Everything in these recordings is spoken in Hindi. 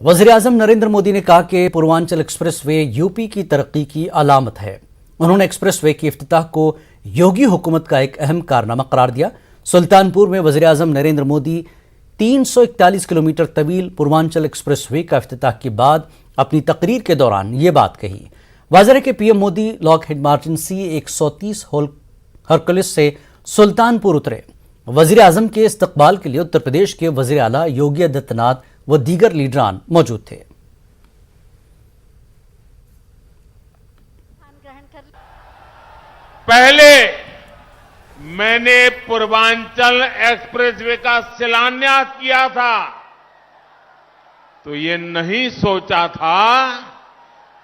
वज़ीर-ए-आज़म नरेंद्र मोदी ने कहा कि पूर्वांचल एक्सप्रेसवे यूपी की तरक्की की अलामत है। उन्होंने एक्सप्रेसवे की इफ्तिताह को योगी हुकूमत का एक अहम कारनामा करार दिया। सुल्तानपुर में वज़ीर-ए-आज़म नरेंद्र मोदी 341 किलोमीटर तवील पूर्वांचल एक्सप्रेसवे का इफ्तिताह के बाद अपनी तकरीर के दौरान ये बात कही। वाज़ेह है कि PM Modi Lockheed Martin C-130 Hercules से सुल्तानपुर उतरे। वज़ीर-ए-आज़म के इस्तकबाल के लिए उत्तर प्रदेश के वज़ीर आला योगी आदित्यनाथ व दीगर लीडरान मौजूद थे। पहले मैंने पूर्वांचल एक्सप्रेसवे का शिलान्यास किया था तो ये नहीं सोचा था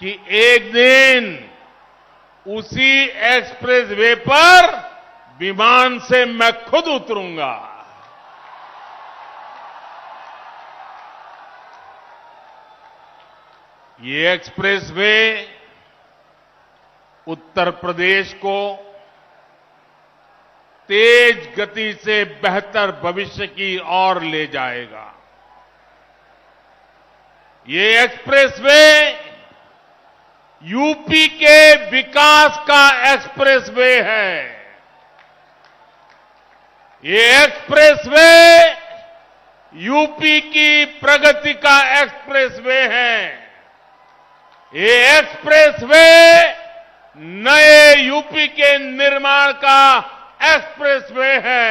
कि एक दिन उसी एक्सप्रेसवे पर विमान से मैं खुद उतरूंगा। ये एक्सप्रेसवे उत्तर प्रदेश को तेज गति से बेहतर भविष्य की ओर ले जाएगा। ये एक्सप्रेसवे यूपी के विकास का एक्सप्रेसवे है। ये एक्सप्रेसवे यूपी की प्रगति का एक्सप्रेसवे है। ये एक्सप्रेसवे नए यूपी के निर्माण का एक्सप्रेसवे है।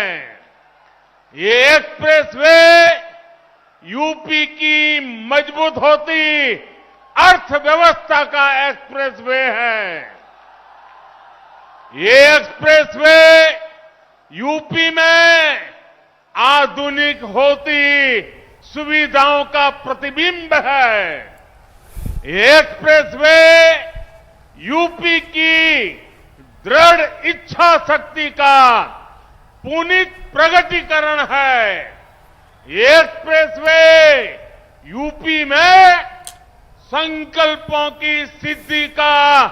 ये एक्सप्रेसवे यूपी की मजबूत होती अर्थव्यवस्था का एक्सप्रेसवे है। ये एक्सप्रेसवे यूपी में आधुनिक होती सुविधाओं का प्रतिबिंब है। ये एक्सप्रेसवे यूपी की दृढ़ इच्छा शक्ति का पुनीत प्रगटीकरण है। ये एक्सप्रेसवे यूपी में संकल्पों की सिद्धि का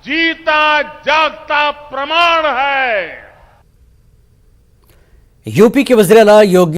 जीता जागता प्रमाण है। यूपी के वज़ीर आला योगी